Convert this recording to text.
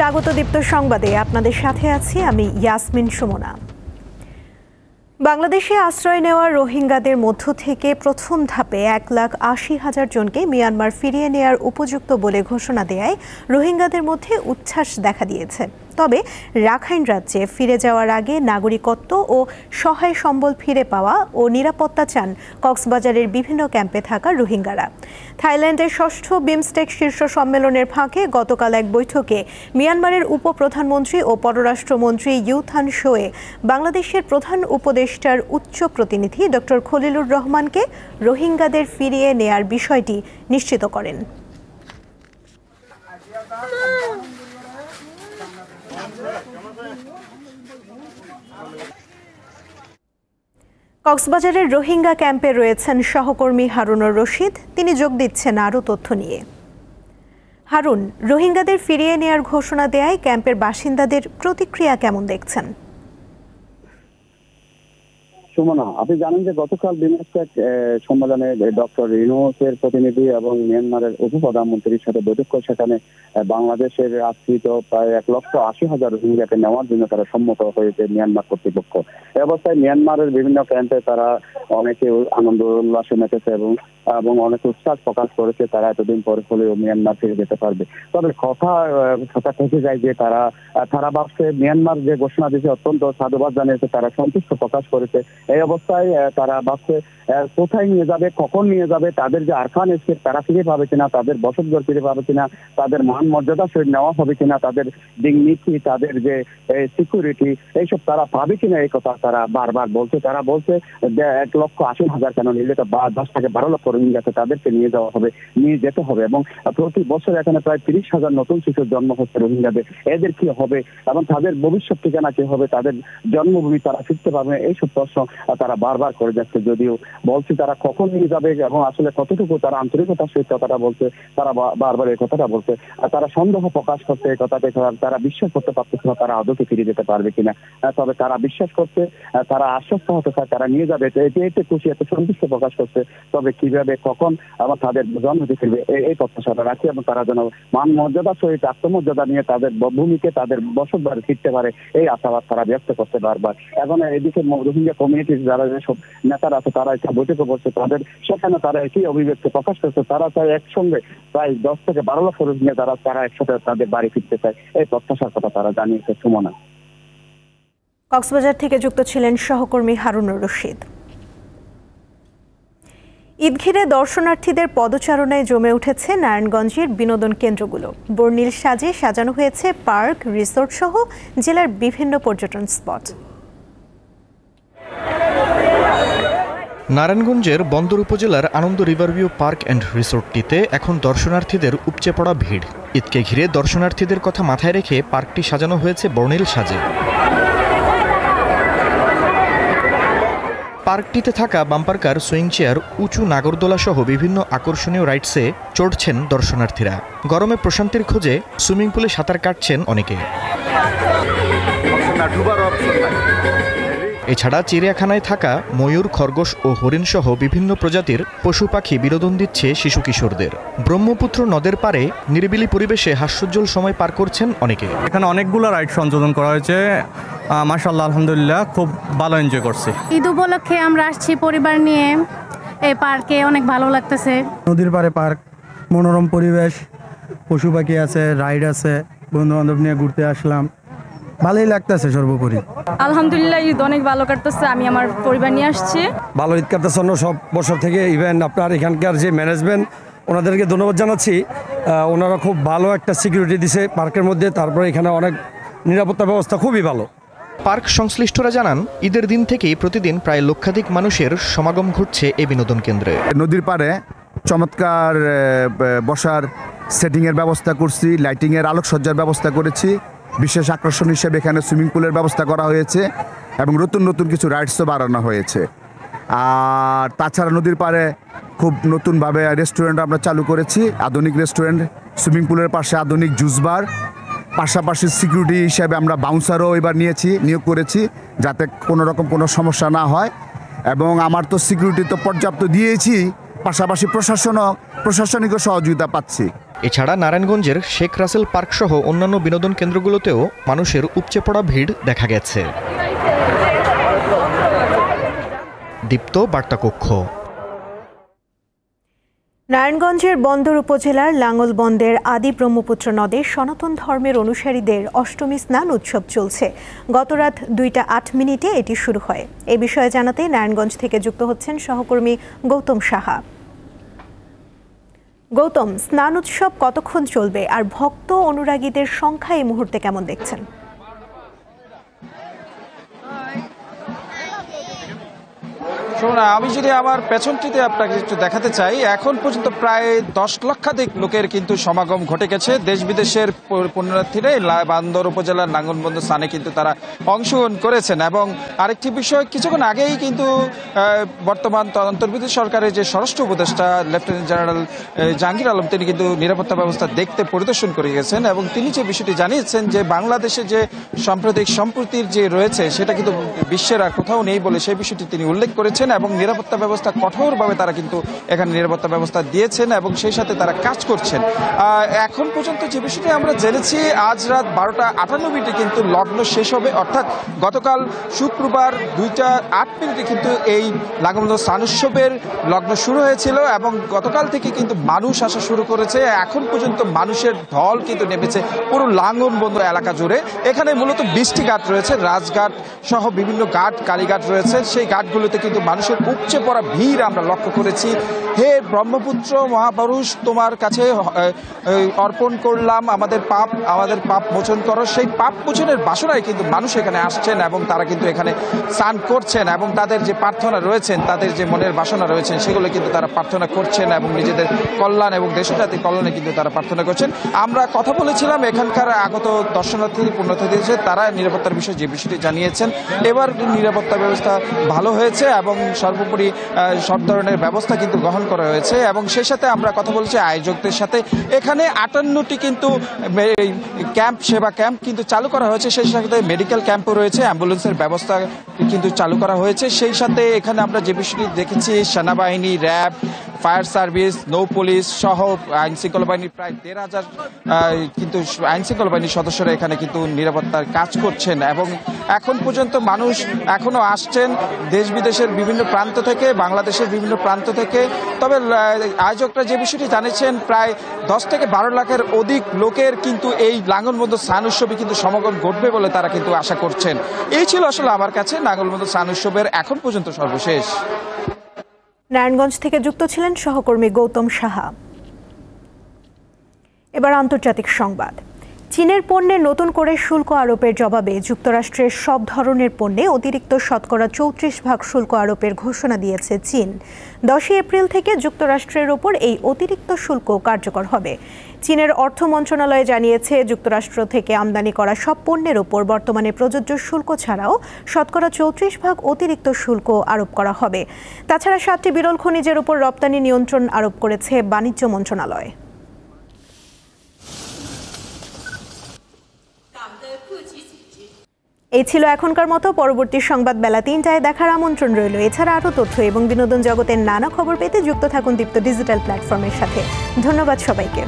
স্বাগত দীপ্ত সংবাদে আপনাদের সাথে আছি আমি ইয়াসমিন সুমনা। বাংলাদেশে আশ্রয় নেওয়া রোহিঙ্গাদের মধ্য থেকে প্রথম ধাপে 1,80,000 জনকে মিয়ানমার ফিরিয়ে নেয়ার উপযুক্ত বলে ঘোষণা দেয়ায় রোহিঙ্গাদের মধ্যে উচ্ছ্বাস দেখা দিয়েছে। তবে রাখাইন রাজ্যে ফিরে যাওয়ার আগে নাগরিকত্ব ও সহায় সম্বল ফিরে পাওয়া ও নিরাপত্তা চান কক্সবাজারের বিভিন্ন ক্যাম্পে থাকা রোহিঙ্গারা। থাইল্যান্ডের ৬ষ্ঠ বিমস্টেক শীর্ষ সম্মেলনের ফাঁকে গতকাল এক বৈঠকে মিয়ানমারের উপপ্রধানমন্ত্রী ও পররাষ্ট্রমন্ত্রী ইউ থান শোয়ে বাংলাদেশের প্রধান উপদেষ্টার উচ্চ প্রতিনিধি ডক্টর খলিলুর রহমানকে রোহিঙ্গাদের ফিরিয়ে নেয়ার বিষয়টি নিশ্চিত করেন। কক্সবাজারের রোহিঙ্গা ক্যাম্পে রয়েছেন সহকর্মী হারুনুর রশিদ। তিনি যোগ দিচ্ছেন আরও তথ্য নিয়ে। হারুন, রোহিঙ্গাদের ফিরিয়ে নেয়ার ঘোষণা দেয়ায় ক্যাম্পের বাসিন্দাদের প্রতিক্রিয়া কেমন দেখছেন? সুমনা, আপনি জানেন যে গতকাল বিমস্টেক সম্মেলনে ডক্টর রিনোসের প্রতিনিধি এবং মিয়ানমারের উপপ্রধানমন্ত্রীর সাথে বৈঠক করে সেখানে বাংলাদেশের আশ্রিত প্রায় 1,80,000 রোহিঙ্গাকে নেওয়ার জন্য তারা সম্মত হয়েছে মিয়ানমার কর্তৃপক্ষ। এই অবস্থায় মিয়ানমারের বিভিন্ন ক্যাম্পে তারা অনেকে আনন্দ উল্লাসে মেতেছে এবং অনেক উৎসাহ প্রকাশ করেছে তারা এতদিন পরে হলেও মিয়ানমার ফিরে যেতে পারবে। তবে কথা থেকে যায় যে তারা ভাবছে মিয়ানমার যে ঘোষণা দিয়েছে অত্যন্ত সাধুবাদ জানিয়েছে, তারা সন্তুষ্ট প্রকাশ করেছে। এই অবস্থায় তারা ভাবছে কোথায় নিয়ে যাবে, কখন নিয়ে যাবে, তাদের যে আরফান এস্টেট তারা ফিরে পাবে কিনা, তাদের বসতঘর ফিরে পাবে কিনা, তাদের মান মর্যাদা সহিত নেওয়া হবে কিনা, তাদের ডিগনিটি, তাদের যে সিকিউরিটি এইসব তারা পাবে কিনা, এই কথা তারা বারবার বলছে। তারা বলছে 1,80,000 কেন নিলে তো 10 থেকে 12 লক্ষ রোহিঙ্গাকে তাদেরকে নিয়ে যাওয়া হবে, নিয়ে যেতে হবে এবং প্রতি বছর এখানে প্রায় 30,000 নতুন শিশুর জন্ম হচ্ছে রোহিঙ্গাদের। এদের কি হবে এবং তাদের ভবিষ্যৎ ঠিকানা কি হবে, তাদের জন্মভূমি তারা ফিরতে পারবে, এইসব প্রশ্ন তারা বারবার করে যাচ্ছে। যদিও বলছে তারা কখন নিয়ে যাবে এবং আসলে কতটুকু তারা আন্তরিকতার সহিত কথাটা বলছে, তারা বারবার এই কথাটা বলছে। তারা সন্দেহ প্রকাশ করছে এই কথাতে, তারা বিশ্বাস করতে পারতেছে না তারা আদৌকে ফিরে যেতে পারবে কিনা। তবে তারা বিশ্বাস করছে, তারা আশ্বস্ত হতে চায় তারা নিয়ে যাবে, এতে খুশি, এতে সন্তুষ্ট প্রকাশ করছে। তবে কিভাবে কখন আবার তাদের জন্মতে ফিরবে এই প্রত্যাশাটা রাখি এবং তারা যেন মান মর্যাদা সহিত আত্মমর্যাদা নিয়ে তাদের ভূমিকে তাদের বসতবাড়ি ফিরতে পারে এই আশাবাদ তারা ব্যক্ত করতে বারবার। এখন এদিকে রোহিঙ্গা কমিউনিটির যারা যেসব নেতারা আছে তারা একটা বৈঠকে বসছে, তাদের সেখানে তারা একই অভিব্যক্তি প্রকাশ করছে। তারা চায় একসঙ্গে প্রায় 10 থেকে 12 লক্ষ রোহিঙ্গা তারা একসাথে তাদের বাড়ি ফিরতে চায়, এই প্রত্যাশার কথা তারা জানিয়েছে। সুমনা, কক্সবাজার থেকে যুক্ত ছিলেন সহকর্মী হারুনুর রশিদ। ঈদ ঘিরে দর্শনার্থীদের পদচারণায় জমে উঠেছে নারায়ণগঞ্জের বিনোদন কেন্দ্রগুলো। বর্ণিল সাজে সাজানো হয়েছে পার্ক, রিসোর্ট সহ জেলার বিভিন্ন পর্যটন স্পট। নারায়ণগঞ্জের বন্দর উপজেলার আনন্দ রিভারভিউ পার্ক অ্যান্ড রিসোর্টটিতে এখন দর্শনার্থীদের উপচে পড়া ভিড়। ঈদকে ঘিরে দর্শনার্থীদের কথা মাথায় রেখে পার্কটি সাজানো হয়েছে বর্ণিল সাজে। পার্কটিতে থাকা বাম্পার কার, সুইং চেয়ার, উঁচু নাগরদোলা সহ বিভিন্ন আকর্ষণীয় রাইডসে চড়ছেন দর্শনার্থীরা। গরমে প্রশান্তির খোঁজে সুইমিং পুলে সাঁতার কাটছেন অনেকে। এছাড়া চিড়িয়াখানায় থাকা ময়ূর, খরগোশ ও হরিণ সহ বিভিন্ন প্রজাতির পশু পাখি বিনোদন দিচ্ছে শিশু কিশোরদের। ব্রহ্মপুত্র নদের পাড়ে নিরিবিলি পরিবেশে হাস্যোজ্জ্বল সময় পার করছেন অনেকে। এখানে অনেকগুলো রাইড সংযোজন করা হয়েছে, মাশাআল্লাহ আলহামদুলিল্লাহ খুব ভালো এনজয় করছি। ঈদ উপলক্ষে আমরা আসছি পরিবার নিয়ে এই পার্কে, অনেক ভালো লাগতেছে। নদীর পাড়ে পার্ক, মনোরম পরিবেশ, পশু পাখি আছে, রাইড আছে, বন্ধু বান্ধব নিয়ে ঘুরতে আসলাম, ভালোই লাগতেছে। সর্বোপরি আলহামদুলিল্লাহ ঈদ অনেক ভালো কাটতেছে, আমি আমার পরিবার নিয়ে আসছি। ভালো ঈদ কাটতেছে সব বছর থেকে। ইভেন আপনার এখানকার যে ম্যানেজমেন্ট ওনাদেরকে ধন্যবাদ জানাচ্ছি, ওনারা খুব ভালো একটা সিকিউরিটি দিছে পার্কের মধ্যে। তারপরে এখানে অনেক নিরাপত্তা ব্যবস্থা খুবই ভালো। পার্ক সংশ্লিষ্টরা জানান, ঈদের দিন থেকেই প্রতিদিন প্রায় লক্ষাধিক মানুষের সমাগম ঘটছে এই বিনোদন কেন্দ্রে। নদীর পাড়ে চমৎকার বসার সেটিংয়ের ব্যবস্থা করছি, লাইটিংয়ের আলোকসজ্জার ব্যবস্থা করেছি। বিশেষ আকর্ষণ হিসেবে এখানে সুইমিং পুলের ব্যবস্থা করা হয়েছে এবং নতুন নতুন কিছু রাইডসও বাড়ানো হয়েছে। আর তাছাড়া নদীর পাড়ে খুব নতুনভাবে রেস্টুরেন্ট আমরা চালু করেছি, আধুনিক রেস্টুরেন্ট, সুইমিং পুলের পাশে আধুনিক জুস বার, পাশাপাশি সিকিউরিটি হিসেবে আমরা বাউন্সারও এবার নিয়োগ করেছি যাতে কোনো রকম কোনো সমস্যা না হয়। এবং আমার তো সিকিউরিটি তো পর্যাপ্ত দিয়েছি, পাশাপাশি প্রশাসনিক সহযোগিতা পাচ্ছি। এছাড়া নারায়ণগঞ্জের শেখ রাসেল পার্ক সহ অন্যান্য বিনোদন কেন্দ্রগুলোতেও মানুষের উপচে পড়া ভিড় দেখা গেছে। দীপ্ত বার্তা কক্ষ। নারায়ণগঞ্জের বন্দর উপজেলার লাঙ্গলবন্দের আদি ব্রহ্মপুত্র নদে সনাতন ধর্মের অনুসারীদের অষ্টমী স্নান উৎসব চলছে। গতরাত 2:08 এটি শুরু হয়। এ বিষয়ে জানাতে নারায়ণগঞ্জ থেকে যুক্ত হচ্ছেন সহকর্মী গৌতম সাহা। গৌতম, স্নান উৎসব কতক্ষণ চলবে আর ভক্ত অনুরাগীদের সংখ্যা এই মুহূর্তে কেমন দেখছেন? আমি যদি আমার পেছনটিতে আপনাকে একটু দেখাতে চাই, এখন পর্যন্ত প্রায় 10 লক্ষাধিক লোকের কিন্তু সমাগম ঘটে গেছে। দেশ বিদেশের পুণ্যার্থীরা বান্দর উপজেলার নাঙ্গলবন্দর স্থানে কিন্তু তারা অংশগ্রহণ করেছেন। এবং আরেকটি বিষয়, কিছুক্ষণ আগেই কিন্তু বর্তমান অন্তর্বর্তী সরকারের যে স্বরাষ্ট্র উপদেষ্টা লেফটেন্যান্ট জেনারেল জাহাঙ্গীর আলম, তিনি কিন্তু নিরাপত্তা ব্যবস্থা দেখতে পরিদর্শন করে গেছেন এবং তিনি যে বিষয়টি জানিয়েছেন যে বাংলাদেশে যে সাম্প্রতিক সম্প্রীতির যে রয়েছে সেটা কিন্তু বিশ্বের আর কোথাও নেই বলে সেই বিষয়টি তিনি উল্লেখ করেছেন। এবং নিরাপত্তা ব্যবস্থা কঠোরভাবে তারা কিন্তু এখানে নিরাপত্তা ব্যবস্থা দিয়েছেন এবং সেই সাথে তারা কাজ করছেন। এখন পর্যন্ত যে বিষয়টি আমরা জেনেছি, আজ রাত 12:58 কিন্তু লগ্ন শেষ হবে, অর্থাৎ গতকাল শুক্রবার 2:08 কিন্তু এই লাঙ্গলবন্দর স্নান উৎসবের লগ্ন শুরু হয়েছিল এবং গতকাল থেকে কিন্তু মানুষ আসা শুরু করেছে। এখন পর্যন্ত মানুষের ঢল কিন্তু নেমেছে পুরো লাঙ্গলবন্দর এলাকা জুড়ে। এখানে মূলত 20টি ঘাট রয়েছে, রাজঘাট সহ বিভিন্ন ঘাট, কালীঘাট রয়েছে। সেই ঘাটগুলোতে কিন্তু মানুষের উপচে পড়া ভিড় আমরা লক্ষ্য করেছি। হে ব্রহ্মপুত্র মহাপুরুষ, তোমার কাছে অর্পণ করলাম আমাদের পাপ মোচন করো। সেই পাপ মোচনের বাসনায় কিন্তু মানুষ এখানে আসছেন এবং তারা কিন্তু এখানে স্নান করছেন এবং তাদের যে প্রার্থনা রয়েছেন, তাদের যে মনের বাসনা রয়েছেন সেগুলো কিন্তু তারা প্রার্থনা করছেন এবং নিজেদের কল্যাণ এবং দেশজাতির কল্যাণে কিন্তু তারা প্রার্থনা করছেন। আমরা কথা বলেছিলাম এখানকার আগত দর্শনার্থী পুণ্যার্থী, তারা নিরাপত্তার বিষয়ে যে বিষয়টি জানিয়েছেন, এবার নিরাপত্তা ব্যবস্থা ভালো হয়েছে এবং সর্বোপরি সব ধরনের ব্যবস্থা কিন্তু গ্রহণ করা হয়েছে। এবং সেই সাথে আমরা কথা বলছি আয়োজকদের সাথে। এখানে 58টি কিন্তু ক্যাম্প, সেবা ক্যাম্প কিন্তু চালু করা হয়েছে। সেই সাথে মেডিকেল ক্যাম্পও রয়েছে, অ্যাম্বুলেন্সের ব্যবস্থা কিন্তু চালু করা হয়েছে। সেই সাথে এখানে আমরা যে বিষয়টি দেখেছি, সেনাবাহিনী, র্যাব, ফায়ার সার্ভিস, নৌ পুলিশ সহ আইন শৃঙ্খলা বাহিনীর প্রায় 1,500 কিন্তু আইন শৃঙ্খলা বাহিনীর সদস্যরা এখানে কিন্তু নিরাপত্তার কাজ করছেন। এবং এখন পর্যন্ত মানুষ এখনো আসছেন দেশ বিদেশের বিভিন্ন প্রান্ত থেকে, বাংলাদেশের বিভিন্ন প্রান্ত থেকে। তবে আয়োজকরা যে বিষয়টি জানিয়েছেন, প্রায় 10 থেকে 12 লাখের অধিক লোকের কিন্তু এই লাঙ্গলবন্দর স্নান উৎসবে কিন্তু সমাগম ঘটবে বলে তারা কিন্তু আশা করছেন। এই ছিল আসলে আমার কাছে লাঙ্গলবন্দর স্নান উৎসবের এখন পর্যন্ত সর্বশেষ। নারায়ণগঞ্জ থেকে যুক্ত ছিলেন সহকর্মী গৌতম সাহা। এবার আন্তর্জাতিক সংবাদ। চীনের পণ্যে নতুন করে শুল্ক আরোপের জবাবে যুক্তরাষ্ট্রের সব ধরনের পণ্যে অতিরিক্ত শতকরা 34% শুল্ক আরোপের ঘোষণা দিয়েছে চীন। 10 এপ্রিল থেকে যুক্তরাষ্ট্রের ওপর এই অতিরিক্ত শুল্ক কার্যকর হবে। চীনের অর্থ মন্ত্রণালয় জানিয়েছে, যুক্তরাষ্ট্র থেকে আমদানি করা সব পণ্যের ওপর বর্তমানে প্রযোজ্য শুল্ক ছাড়াও শতকরা 34% অতিরিক্ত শুল্ক আরোপ করা হবে। তাছাড়া 7টি বিরল খনিজের উপর রপ্তানি নিয়ন্ত্রণ আরোপ করেছে বাণিজ্য মন্ত্রণালয়। এই ছিল এখনকার মতো। পরবর্তী সংবাদ বেলা 3টায় দেখার আমন্ত্রণ রইল। এছাড়া আরও তথ্য এবং বিনোদন জগতের নানা খবর পেতে যুক্ত থাকুন দীপ্ত ডিজিটাল প্ল্যাটফর্মের সাথে। ধন্যবাদ সবাইকে।